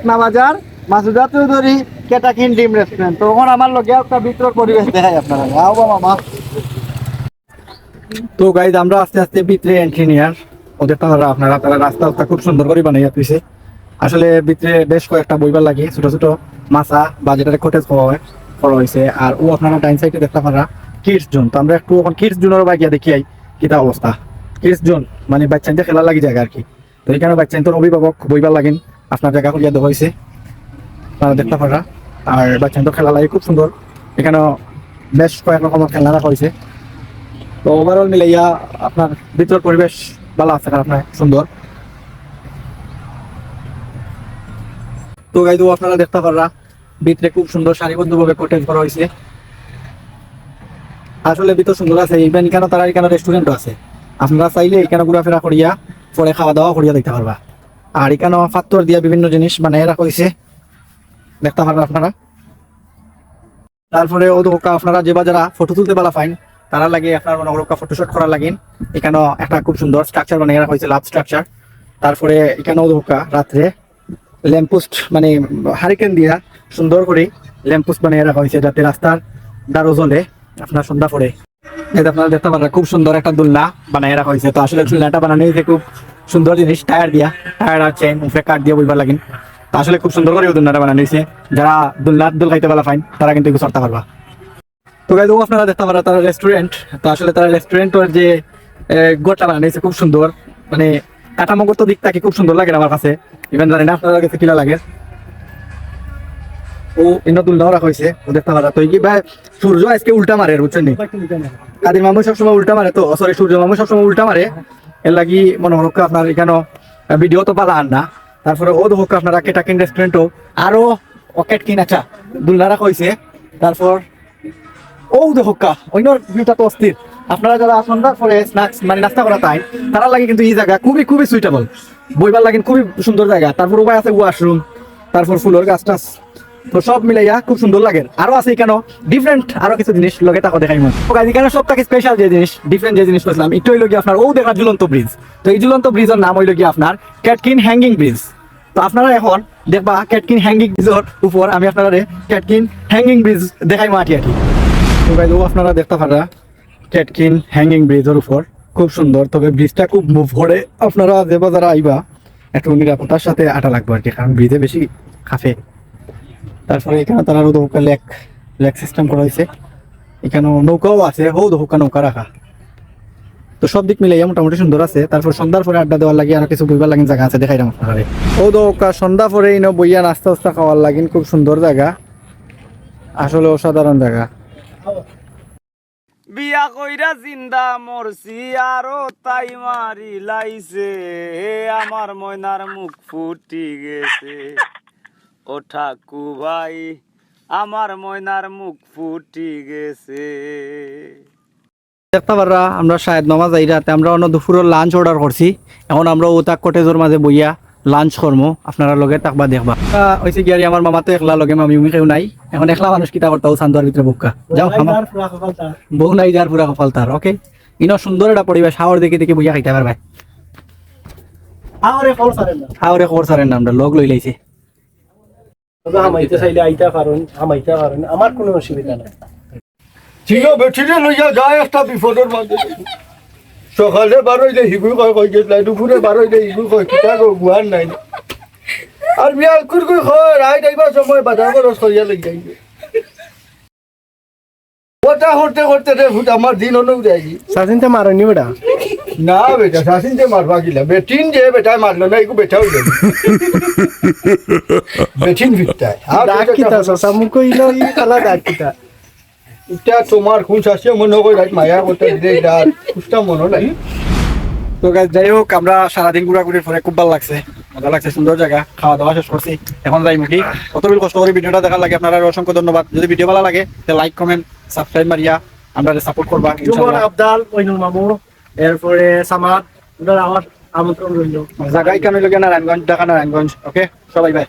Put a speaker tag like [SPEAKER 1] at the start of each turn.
[SPEAKER 1] পাটনা বাজার মাসুদা চৌধুরী কেটাকিন ডিম রেস্টুরেন্ট। তো ওখানে আমার লগে একটা ভিতর পরিবেশ দেখাই আপনারা। আও মামা। তো গাইজ আমরা আস্তে আস্তে ভিতরে এন্ট্রি নিয়ার ওদের তারা আপনারা রাস্তা খুব সুন্দর করে বানাইয়া তুইছে। আসলে ভিতরে বেশ কয়েকটা বইবার লাগে, ছোট ছোট মাছা বা যেটা কটেজ করা হয়েছে। আর ও আপনারা ডাইন সাইডে দেখতে পারা কিডস জোন। তো আমরা একটু এখন কিডস জোনের বাইকিয়া দেখি আই কিতা অবস্থা। কিডস জোন মানে বাচ্চাদের খেলা লাগি জায়গা আর কি। তো এখানে বাচ্চাদের অভিভাবক বইবার লাগেন আপনার জায়গা করিয়া দেওয়া হয়েছে, আপনারা দেখতে পারা। আর বাচ্চাদের খেলা লাগে খুব সুন্দর। এখানে বেশ কয়েক রকমের খেলা রাখা হয়েছে। তো ওভারঅল মিলাইয়া আপনার ভিতর পরিবেশ ভালো আছে, আপনার সুন্দর। তো গাইজ আপনারা দেখতে পাররা ভিতরে খুব সুন্দর সারিবদ্ধভাবে কটেজ করা হয়েছে। আসলে ভিতর সুন্দর আছে। ইভেন এখানে তারা এখানে রেস্টুরেন্টও আছে, আপনারা চাইলে এখানে ঘোরাফেরা করিয়া পরে খাওয়া দাওয়া করিয়া দেখতে পারবা। আর এখানে পাথর দিয়া বিভিন্ন জিনিস বানাই রাখা হয়েছে, দেখতে পারবা আপনারা। তারপরে ও দোকা আপনারা যে বা যারা ফটো তুলতে পারা ফাইন তারা লাগে আপনার মনে করো ফটোশুট করা লাগেন। এখানে একটা খুব সুন্দর স্ট্রাকচার বানিয়ে রাখা হয়েছে, লাভ স্ট্রাকচার। তারপরে এখানেও দোকা রাত্রে ল্যাম্পপোস্ট মানে হারিকেন দিয়া সুন্দর করে ল্যাম্পপোস্ট বানিয়ে রাখা হয়েছে, যাতে রাস্তার দ্বারও জ্বলে আপনার সন্ধ্যা পরে। আপনারা দেখতে পারেন খুব সুন্দর একটা দোলনা বানিয়ে রাখা হয়েছে। তো আসলে দোলনাটা বানানো হয়েছে খুব সুন্দর জিনিস, টায়ার দিয়া, টায়ার আর চেন উপরে কাঠ দিয়ে বইবার লাগেন। তো আসলে খুব সুন্দর করে দোলনাটা বানানো হয়েছে। যারা দোল খাইতে পারা ফাইন তারা কিন্তু এগুলো চড়তে পারবা। তো গাইজ আপনারা দেখতে পারা তারা রেস্টুরেন্ট। তো আসলে তারা রেস্টুরেন্টের যে গোটা বানানো হয়েছে খুব সুন্দর, মানে কাঠামোগত দিক থেকে খুব সুন্দর লাগে আমার কাছে। ইভেন জানি না আপনার কাছে কিলা লাগে। ও ইন্দ্রদুল নাও রাখা হয়েছে, ও দেখতে পারা। তো কি ভাই সূর্য আজকে উল্টা মারে, বুঝছেন নি? কাদির মামু সবসময় উল্টা মারে, তো সরি সূর্য মামু সবসময় উল্টা মারে। এর লাগি মনে হক আপনার এখানে ভিডিও তো পালা আর না। তারপরে ও হোক আপনারা কেটাকিন রেস্টুরেন্টও আরো অকেট কিন আচ্ছা দুলনা রাখা হয়েছে। তারপর ও হোক্কা অন্য ভিউটা তো অস্থির। আপনারা যারা সন্ধ্যার পরে স্ন্যাক্স মানে নাস্তা করা তাই তারা লাগে কিন্তু এই জায়গা খুবই খুবই সুইটেবল, বইবার লাগেন খুবই সুন্দর জায়গা। তারপর উপায় আছে ওয়াশরুম, তারপর ফুলের গাছ টাছ, তো সব মিলাইয়া খুব সুন্দর লাগে। আরো আছে কেন ডিফারেন্ট আরো কিছু জিনিস লগে তাকে দেখাই মন। এখানে সব থেকে স্পেশাল যে জিনিস ডিফারেন্ট যে জিনিস বলছিলাম একটু হইল গিয়ে আপনার ও দেখা ঝুলন্ত ব্রিজ। তো এই ঝুলন্ত ব্রিজের নাম হইল গিয়ে আপনার ক্যাটকিন হ্যাঙ্গিং ব্রিজ। তো আপনারা এখন দেখবা ক্যাটকিন হ্যাঙ্গিং ব্রিজের উপর আমি আপনারা ক্যাটকিন হ্যাঙ্গিং ব্রিজ দেখাই মাটি আর কি। তো গাইজ আপনারা দেখতে পারা ক্যাটকিন হ্যাঙ্গিং ব্রিজের উপর খুব সুন্দর। তবে ব্রিজটা খুব মুভ করে, আপনারা যে যারা আইবা একটু নিরাপত্তার সাথে আটা লাগবে আর কি, কারণ ব্রিজে বেশি খাফে। তারপরে এখানে তারা রোদৌকা লেক সিস্টেম করা হয়েছে। এখানে নৌকাও আছে, হুকা নৌকা রাখা। তো সব দিক মিলে মোটামুটি সুন্দর আছে। তারপর সন্ধ্যার পরে আড্ডা দেওয়ার লাগে আর কিছু বইবার লাগিন জায়গা আছে, দেখাইলাম আপনারা। দৌকা সন্ধ্যা পরে ইনো বইয়া নাস্তা উস্তা খাওয়ার লাগিন খুব সুন্দর জায়গা, আসলে অসাধারণ জায়গা।
[SPEAKER 2] বিয়া কইরা জিন্দা মরছি আরো তাই মারি লাইছে, আমার ময়নার মুখ ফুটি গেছে। ও ঠাকু ভাই আমার ময়নার মুখ ফুটি গেছে।
[SPEAKER 1] দেখতে পাররা আমরা শায়দ নমাজ আইরাতে আমরা অন্য দুপুরের লাঞ্চ অর্ডার করছি। এখন আমরা ওটা কটেজের মাঝে বইয়া লাঞ্চ করবো, আপনারা লগে তাকবা দেখবা। হয়েছে কি আর আমার মামা তো একলা লগে মামি উমি কেউ নাই। এখন একলা মানুষ কিতা করতে সান্দার ভিতরে বুকা যাও বউ নাই যার পুরা কপাল তার। ওকে ইনো সুন্দর একটা পরিবেশ, হাওয়ার দেখে দেখে বইয়া খাইতে পারবে। হাওরে খবর সারেন না আমরা লোক লই লাইছি।
[SPEAKER 3] হামাইতে চাইলে আইতা পারেন, হামাইতে পারেন, আমার কোনো অসুবিধা নাই।
[SPEAKER 4] ঠিক আছে বেঠিরে লইয়া যায় একটা বিপদের মাঝে। সকালে বারোইলে হিগু কয় কই গেছিল, দুপুরে বারোইলে হিগু কয় কিতা গো গুয়ার নাই। আর বিয়াল কুর কুই কয় রাই যাইবার সময় বাজার খরচ করিয়া লই যাই। ওটা করতে করতে রে ফুট আমার দিন অনু যায়নি।
[SPEAKER 3] সাজিনতে মারনি বেটা
[SPEAKER 4] না বেটা শাসিনতে মারবা গিলা বেটিন যে বেটায় মারলো না এগু বেটাও যাই বেটিন ভিটায় আর
[SPEAKER 3] ডাক কিতা সসা মুখ কইলো ই কালা ডাক কিতা।
[SPEAKER 4] এটা তোমার কোন শাসে মনে কই রাত মায়া করতে দে ডাল কুষ্টা মনে নাই।
[SPEAKER 1] তো গাইস যাই হোক আমরা সারাদিন ঘোরাঘুরির পরে খুব ভালো লাগছে, মজা লাগছে, সুন্দর জায়গা, খাওয়া দাওয়া শেষ করছি। এখন যাই মুখি কতবিল কষ্ট করে ভিডিওটা দেখার লাগে আপনারা অসংখ্য ধন্যবাদ। যদি ভিডিও ভালো লাগে তাহলে লাইক কমেন্ট সাবস্ক্রাইব মারিয়া আমরা সাপোর্ট করবা
[SPEAKER 3] জুমন আবদাল ওইনুল মামু এরপরে সামাদ ওদের আমার আমন্ত্রণ রইল।
[SPEAKER 1] জায়গা কেন লাগে নারায়ণগঞ্জ, ঢাকা নারায়ণগঞ্জ। ওকে সবাই বাই।